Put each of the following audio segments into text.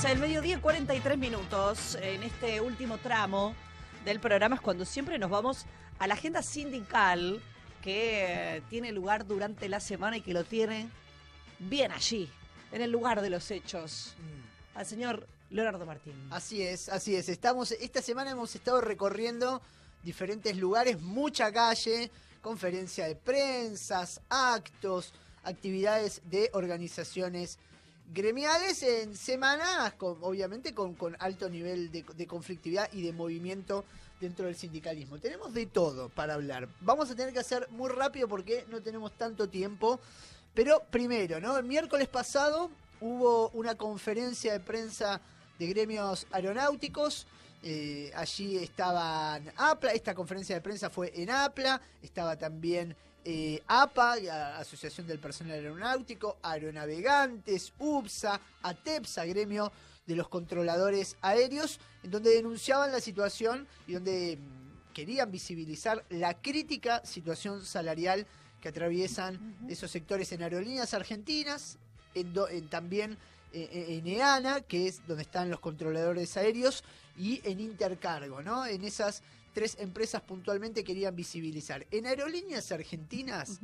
12 del mediodía, 43 minutos. En este último tramo del programa es cuando siempre nos vamos a la agenda sindical que tiene lugar durante la semana y que lo tiene bien allí, en el lugar de los hechos. Al señor Leonardo Martín. Así es, así es. Esta semana hemos estado recorriendo diferentes lugares, mucha calle, conferencia de prensas, actos, actividades de organizaciones gremiales en semanas, obviamente con alto nivel de conflictividad y de movimiento dentro del sindicalismo. Tenemos de todo para hablar. Vamos a tener que hacer muy rápido porque no tenemos tanto tiempo. Pero primero, ¿no? El miércoles pasado hubo una conferencia de prensa de gremios aeronáuticos. Allí estaban APLA, esta conferencia de prensa fue en APLA, estaba también APA, Asociación del Personal Aeronáutico, Aeronavegantes, UPSA, ATEPSA, gremio de los controladores aéreos, en donde denunciaban la situación y donde querían visibilizar la crítica situación salarial que atraviesan esos sectores en aerolíneas argentinas, también en EANA, que es donde están los controladores aéreos, y en Intercargo, ¿no? En esas tres empresas puntualmente querían visibilizar. En aerolíneas argentinas,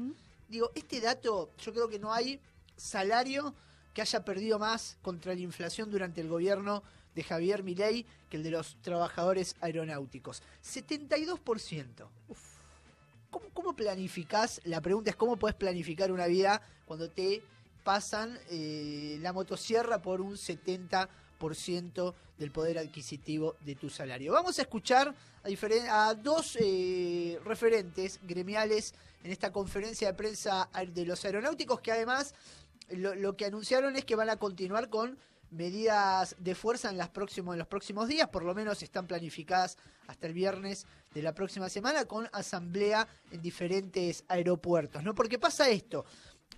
digo, este dato, yo creo que no hay salario que haya perdido más contra la inflación durante el gobierno de Javier Milei que el de los trabajadores aeronáuticos. 72%. ¿Cómo planificás? La pregunta es ¿cómo podés planificar una vida cuando te pasan la motosierra por un 70% del poder adquisitivo de tu salario? Vamos a escuchar a dos referentes gremiales en esta conferencia de prensa de los aeronáuticos, que además lo que anunciaron es que van a continuar con medidas de fuerza en los próximos días, por lo menos están planificadas hasta el viernes de la próxima semana, con asamblea en diferentes aeropuertos, ¿no? Porque pasa esto.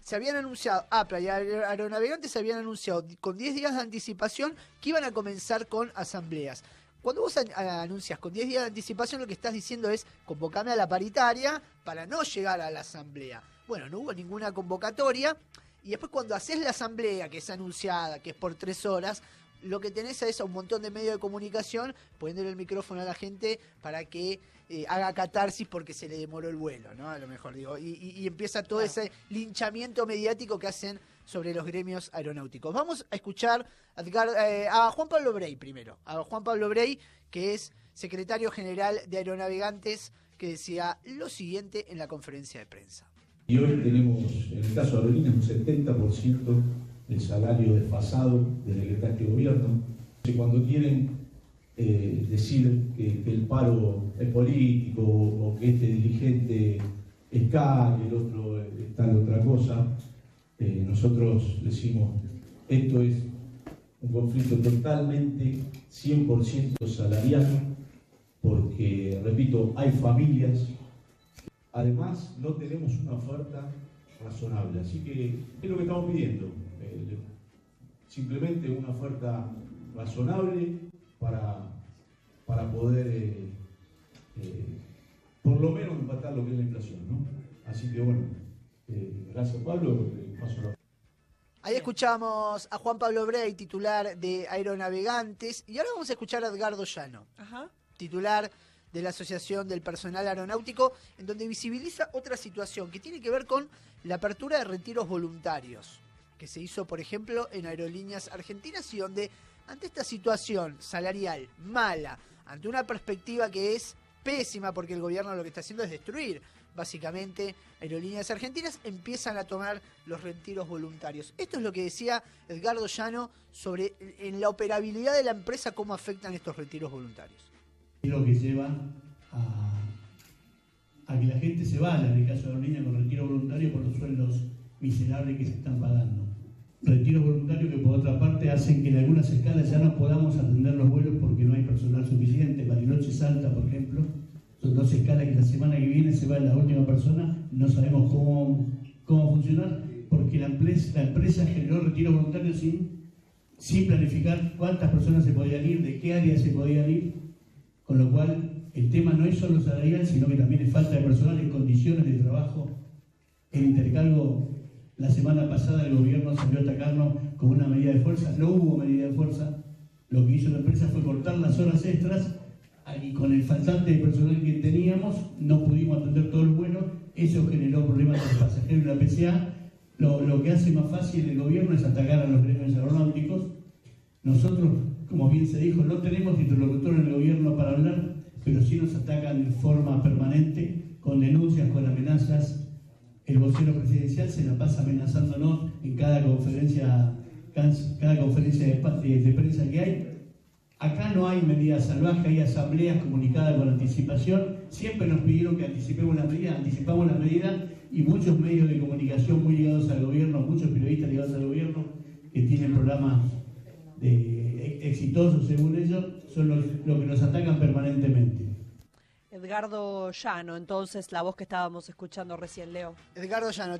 Se habían anunciado, APLA y Aeronavegantes se habían anunciado con 10 días de anticipación que iban a comenzar con asambleas. Cuando vos anuncias con 10 días de anticipación, lo que estás diciendo es convocame a la paritaria para no llegar a la asamblea. Bueno, no hubo ninguna convocatoria, y después cuando haces la asamblea, que es anunciada, que es por 3 horas, lo que tenés es a un montón de medios de comunicación poniéndole el micrófono a la gente para que haga catarsis porque se le demoró el vuelo, ¿no? A lo mejor digo. Y empieza todo ese linchamiento mediático que hacen sobre los gremios aeronáuticos. Vamos a escuchar a Juan Pablo Brey primero. A Juan Pablo Brey, que es secretario general de Aeronavegantes, que decía lo siguiente en la conferencia de prensa. Y hoy tenemos, en el caso de aerolíneas, un 70% del salario desfasado desde que está este gobierno. Cuando quieren decir que el paro es político o que este dirigente es K y el otro está en otra cosa, nosotros decimos, esto es un conflicto totalmente 100% salarial, porque, repito, hay familias. Además, no tenemos una oferta razonable, así que es lo que estamos pidiendo. Simplemente una oferta razonable para poder por lo menos empatar lo que es la inflación, ¿no? Así que bueno, gracias Pablo, paso la... Ahí escuchamos a Juan Pablo Brey, titular de Aeronavegantes, y ahora vamos a escuchar a Edgardo Llano, titular de la Asociación del Personal Aeronáutico, en donde visibiliza otra situación que tiene que ver con la apertura de retiros voluntarios, que se hizo, por ejemplo, en Aerolíneas Argentinas, y donde, ante esta situación salarial mala, ante una perspectiva que es pésima, porque el gobierno lo que está haciendo es destruir, básicamente, Aerolíneas Argentinas, empiezan a tomar los retiros voluntarios. Esto es lo que decía Edgardo Llano sobre en la operabilidad de la empresa, cómo afectan estos retiros voluntarios. Es lo que lleva a que la gente se vaya, en el caso de Aerolíneas, con retiro voluntario por los sueldos miserables que se están pagando. Retiros voluntarios que por otra parte hacen que en algunas escalas ya no podamos atender los vuelos porque no hay personal suficiente. Bariloche-Salta, por ejemplo, son 2 escalas que la semana que viene se va la última persona, no sabemos cómo funcionar, porque la empresa generó retiro voluntario sin planificar cuántas personas se podían ir, de qué área se podían ir, con lo cual el tema no es solo salarial, sino que también es falta de personal en condiciones de trabajo. En Intercargo, la semana pasada el gobierno salió a atacarnos con una medida de fuerza, no hubo medida de fuerza, Lo que hizo la empresa fue cortar las horas extras y con el faltante de personal que teníamos no pudimos atender todos los vuelos. Eso generó problemas con los pasajeros y la PCA. Lo que hace más fácil el gobierno es atacar a los gremios aeronáuticos. Nosotros, como bien se dijo, no tenemos interlocutor en el gobierno para hablar, pero sí nos atacan de forma permanente, con denuncias, con amenazas. El vocero presidencial se la pasa amenazándonos en cada conferencia de prensa que hay. Acá no hay medidas salvajes, hay asambleas comunicadas con anticipación. Siempre nos pidieron que anticipamos las medidas y muchos medios de comunicación muy ligados al gobierno, muchos periodistas ligados al gobierno que tienen programas exitosos según ellos, son los que nos atacan permanentemente. Edgardo Llano, entonces, la voz que estábamos escuchando recién, Leo. Edgardo Llano,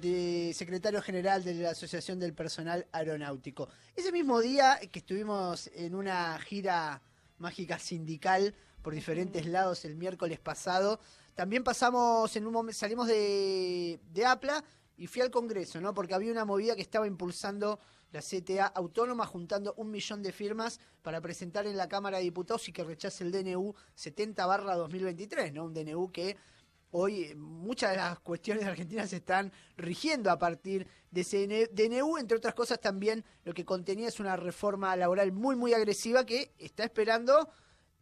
secretario general de la Asociación del Personal Aeronáutico. Ese mismo día que estuvimos en una gira mágica sindical por diferentes lados el miércoles pasado, también pasamos en un momento, salimos de APLA y fui al Congreso, ¿no? Porque había una movida que estaba impulsando la CTA Autónoma, juntando 1 millón de firmas para presentar en la Cámara de Diputados y que rechace el DNU 70/2023, ¿no? Un DNU que hoy muchas de las cuestiones de Argentina se están rigiendo a partir de ese DNU, entre otras cosas también lo que contenía es una reforma laboral muy, muy agresiva que está esperando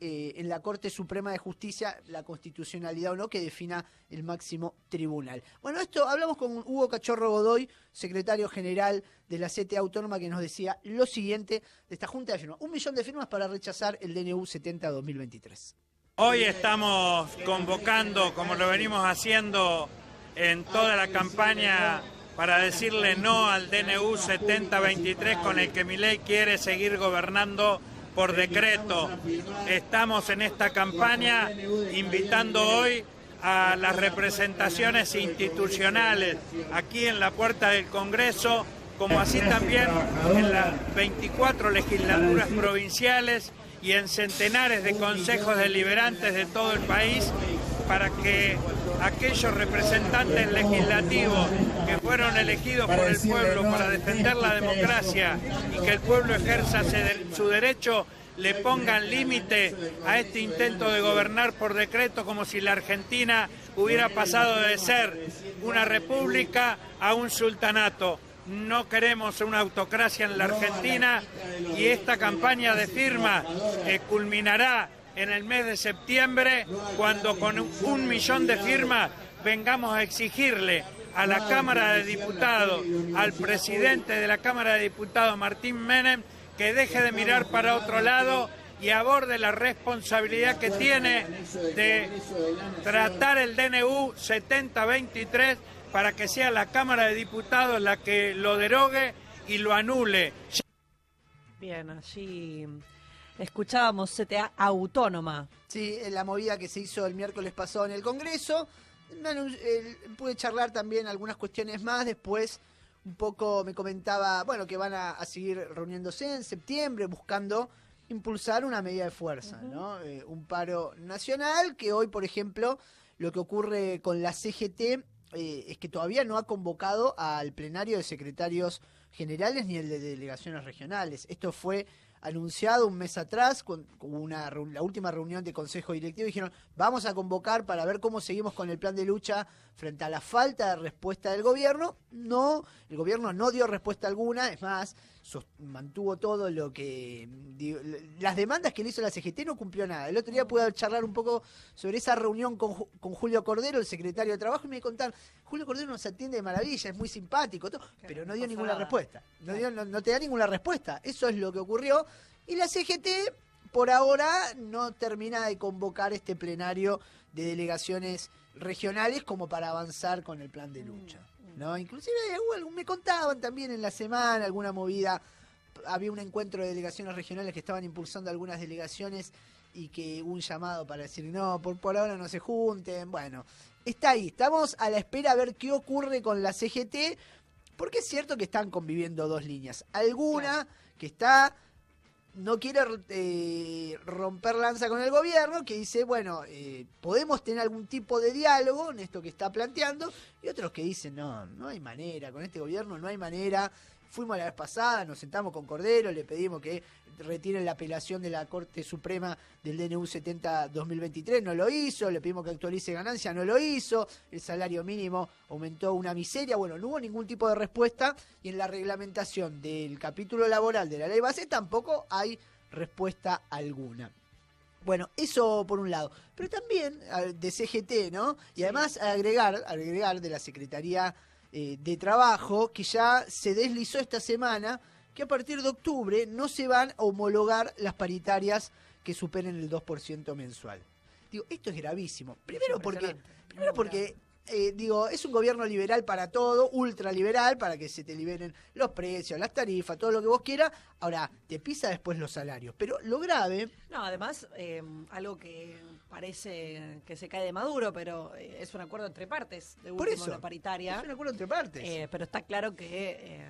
en la Corte Suprema de Justicia la constitucionalidad o no que defina el máximo tribunal. Bueno, esto hablamos con Hugo Cachorro Godoy, secretario general de la CTA Autónoma, que nos decía lo siguiente de esta junta de firmas. 1 millón de firmas para rechazar el DNU 70/2023. Hoy estamos convocando, como lo venimos haciendo en toda la campaña, para decirle no al DNU 70/23 con el que Milei quiere seguir gobernando por decreto. Estamos en esta campaña invitando hoy a las representaciones institucionales aquí en la puerta del Congreso, como así también en las 24 legislaturas provinciales y en centenares de consejos deliberantes de todo el país, para que aquellos representantes legislativos que fueron elegidos por el pueblo para defender la democracia y que el pueblo ejerza su derecho, le pongan límite a este intento de gobernar por decreto, como si la Argentina hubiera pasado de ser una república a un sultanato. No queremos una autocracia en la Argentina y esta campaña de firma culminará en el mes de septiembre, cuando con 1 millón de firmas vengamos a exigirle a la Cámara de Diputados, al presidente de la Cámara de Diputados, Martín Menem, que deje de mirar para otro lado y aborde la responsabilidad que tiene de tratar el DNU 70/23 para que sea la Cámara de Diputados la que lo derogue y lo anule. Bien, allí escuchábamos CTA Autónoma. Sí, en la movida que se hizo el miércoles pasado en el Congreso. Pude charlar también algunas cuestiones más. Después un poco me comentaba, bueno, que van a seguir reuniéndose en septiembre buscando impulsar una medida de fuerza, ¿no? Un paro nacional que hoy, por ejemplo, lo que ocurre con la CGT es que todavía no ha convocado al plenario de secretarios generales ni el de delegaciones regionales. Esto fue anunciado un mes atrás, con la última reunión de Consejo Directivo, dijeron, vamos a convocar para ver cómo seguimos con el plan de lucha frente a la falta de respuesta del gobierno. No, el gobierno no dio respuesta alguna, es más, mantuvo todo lo que... las demandas que le hizo la CGT no cumplió nada. El otro día pude charlar un poco sobre esa reunión con Julio Cordero, el secretario de Trabajo, y me contaron, Julio Cordero nos atiende de maravilla, es muy simpático, todo, pero no dio ninguna respuesta. No te da ninguna respuesta. Eso es lo que ocurrió. Y la CGT, por ahora, no termina de convocar este plenario de delegaciones regionales como para avanzar con el plan de lucha, ¿no? Inclusive me contaban también en la semana alguna movida, había un encuentro de delegaciones regionales que estaban impulsando algunas delegaciones y que hubo un llamado para decir no, por ahora no se junten. Bueno, está ahí, estamos a la espera a ver qué ocurre con la CGT, porque es cierto que están conviviendo dos líneas. Alguna que no quiere romper lanza con el gobierno, que dice, bueno, podemos tener algún tipo de diálogo en esto que está planteando, y otros que dicen, no hay manera, con este gobierno no hay manera, Fuimos la vez pasada, nos sentamos con Cordero, le pedimos que retiren la apelación de la Corte Suprema del DNU 70-2023, no lo hizo, le pedimos que actualice ganancia, no lo hizo, el salario mínimo aumentó una miseria, bueno, no hubo ningún tipo de respuesta, y en la reglamentación del capítulo laboral de la ley base tampoco hay respuesta alguna. Bueno, eso por un lado, pero también de CGT, ¿no? Y además agregar de la Secretaría de Trabajo, que ya se deslizó esta semana, que a partir de octubre no se van a homologar las paritarias que superen el 2% mensual. Digo, esto es gravísimo. Primero porque es un gobierno liberal para todo, ultraliberal, para que se te liberen los precios, las tarifas, todo lo que vos quieras. Ahora, te pisa después los salarios. Pero lo grave... No, además, algo que parece que se cae de Maduro, pero es un acuerdo entre partes, de último, por eso, la paritaria. Es un acuerdo entre partes. Pero está claro que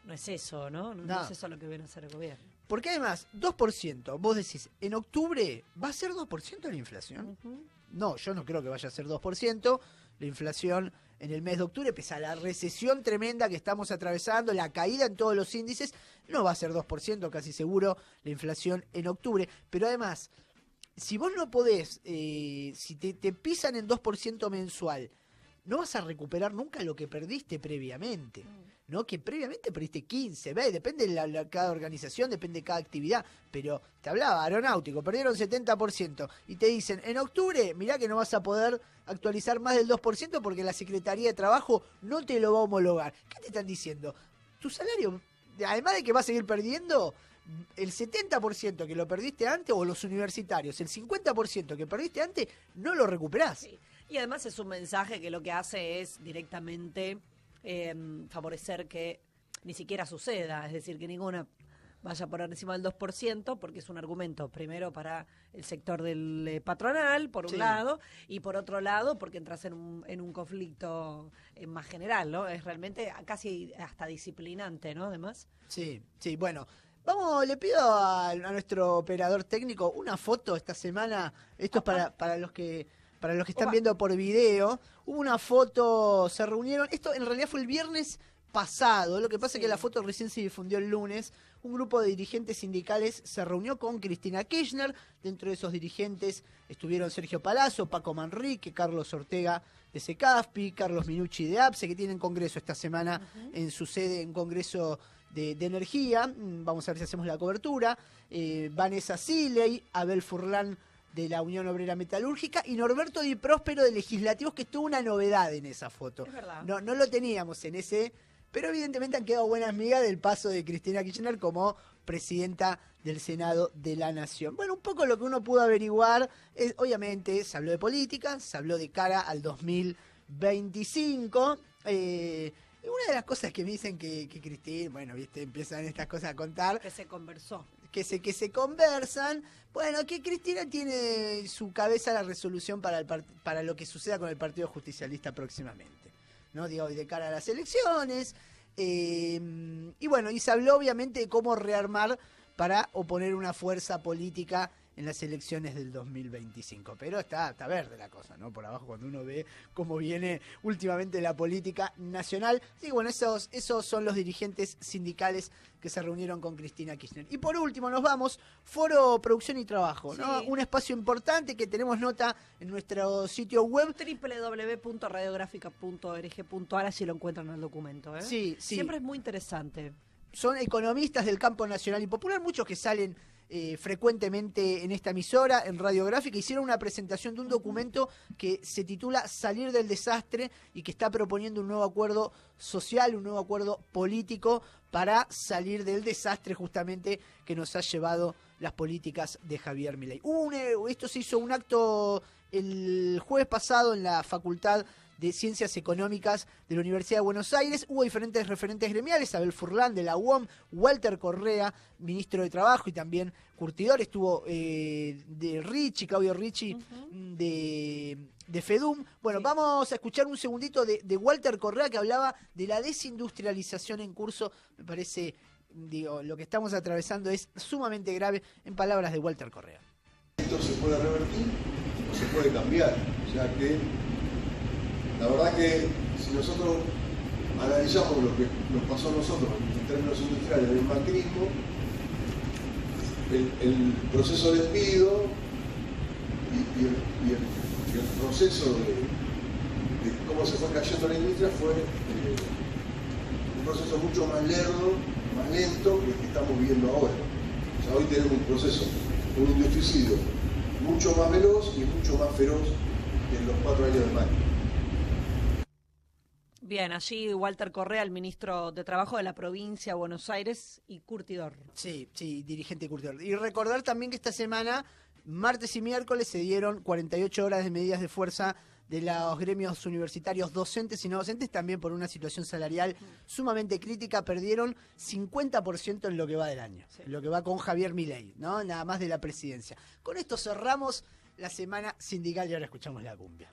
no es eso, ¿no? No es eso lo que viene a hacer el gobierno. Porque además, 2%, vos decís, en octubre, ¿va a ser 2% la inflación? No, yo no creo que vaya a ser 2%. La inflación en el mes de octubre, pese a la recesión tremenda que estamos atravesando, la caída en todos los índices, no va a ser 2%, casi seguro, la inflación en octubre. Pero además, si vos no podés, si te pisan en 2% mensual, no vas a recuperar nunca lo que perdiste previamente. ¿No? Que previamente perdiste 15, ¿ves? Depende de cada organización, depende de cada actividad, pero te hablaba, aeronáutico, perdieron 70%, y te dicen, en octubre, mirá que no vas a poder actualizar más del 2% porque la Secretaría de Trabajo no te lo va a homologar. ¿Qué te están diciendo? Tu salario, además de que vas a seguir perdiendo, el 70% que lo perdiste antes, o los universitarios, el 50% que perdiste antes, no lo recuperás. Sí. Y además es un mensaje que lo que hace es directamente... favorecer que ni siquiera suceda, es decir, que ninguna vaya por encima del 2%, porque es un argumento primero para el sector del patronal, por un lado, y por otro lado, porque entras en un conflicto más general, ¿no? Es realmente casi hasta disciplinante, ¿no? Además. Sí, bueno. Vamos, le pido a nuestro operador técnico una foto esta semana, esto es para los que están viendo por video. Hubo una foto, se reunieron, esto en realidad fue el viernes pasado, lo que pasa es que la foto recién se difundió el lunes. Un grupo de dirigentes sindicales se reunió con Cristina Kirchner. Dentro de esos dirigentes estuvieron Sergio Palazzo, Paco Manrique, Carlos Ortega de Secafpi, Carlos Minucci de APSE, que tienen congreso esta semana en su sede, en Congreso de Energía. Vamos a ver si hacemos la cobertura. Vanessa Siley, Abel Furlan de la Unión Obrera Metalúrgica, y Norberto Di Próspero de Legislativos, que tuvo una novedad en esa foto. Es verdad. No lo teníamos en ese, pero evidentemente han quedado buenas migas del paso de Cristina Kirchner como presidenta del Senado de la Nación. Bueno, un poco lo que uno pudo averiguar es, obviamente, se habló de política, se habló de cara al 2025. Una de las cosas que me dicen que Cristina, bueno, viste, empiezan estas cosas a contar. Que se conversó. Que se conversan. Bueno, que Cristina tiene su cabeza la resolución para lo que suceda con el Partido Justicialista próximamente, ¿no? Digo, de cara a las elecciones. Y bueno, y se habló obviamente de cómo rearmar para oponer una fuerza política en las elecciones del 2025. Pero está verde la cosa, ¿no? Por abajo, cuando uno ve cómo viene últimamente la política nacional. Sí, bueno, esos son los dirigentes sindicales que se reunieron con Cristina Kirchner. Y por último nos vamos, Foro Producción y Trabajo, ¿no? Un espacio importante que tenemos nota en nuestro sitio web. www.radiográfica.org.ar, así lo encuentran en el documento, ¿eh? Sí. Siempre es muy interesante. Son economistas del campo nacional y popular, muchos que salen frecuentemente en esta emisora, en Radiográfica. Hicieron una presentación de un documento que se titula Salir del Desastre, y que está proponiendo un nuevo acuerdo social, un nuevo acuerdo político para salir del desastre justamente que nos ha llevado las políticas de Javier Milei. Esto se hizo un acto el jueves pasado en la Facultad de Ciencias Económicas de la Universidad de Buenos Aires. Hubo diferentes referentes gremiales, Abel Furlan de la UOM, Walter Correa, ministro de Trabajo, y también curtidor. Estuvo Claudio Ricci, de FEDUM. Bueno, vamos a escuchar un segundito de Walter Correa, que hablaba de la desindustrialización en curso. Me parece, lo que estamos atravesando es sumamente grave, en palabras de Walter Correa. Esto se puede revertir o se puede cambiar, ya que la verdad que si nosotros analizamos lo que nos pasó a nosotros en términos industriales del macrismo, el proceso de despido y el proceso de cómo se fue cayendo la industria fue un proceso mucho más lerdo, más lento que el que estamos viviendo ahora. O sea, hoy tenemos un proceso, un industricidio mucho más veloz y mucho más feroz que en los 4 años de Macri. Bien, allí Walter Correa, el ministro de Trabajo de la provincia de Buenos Aires, y Curtidor. Sí, dirigente Curtidor. Y recordar también que esta semana, martes y miércoles, se dieron 48 horas de medidas de fuerza de los gremios universitarios docentes y no docentes, también por una situación salarial sumamente crítica. Perdieron 50% en lo que va del año, sí, lo que va con Javier Milei, ¿no? Nada más de la presidencia. Con esto cerramos la semana sindical y ahora escuchamos la cumbia.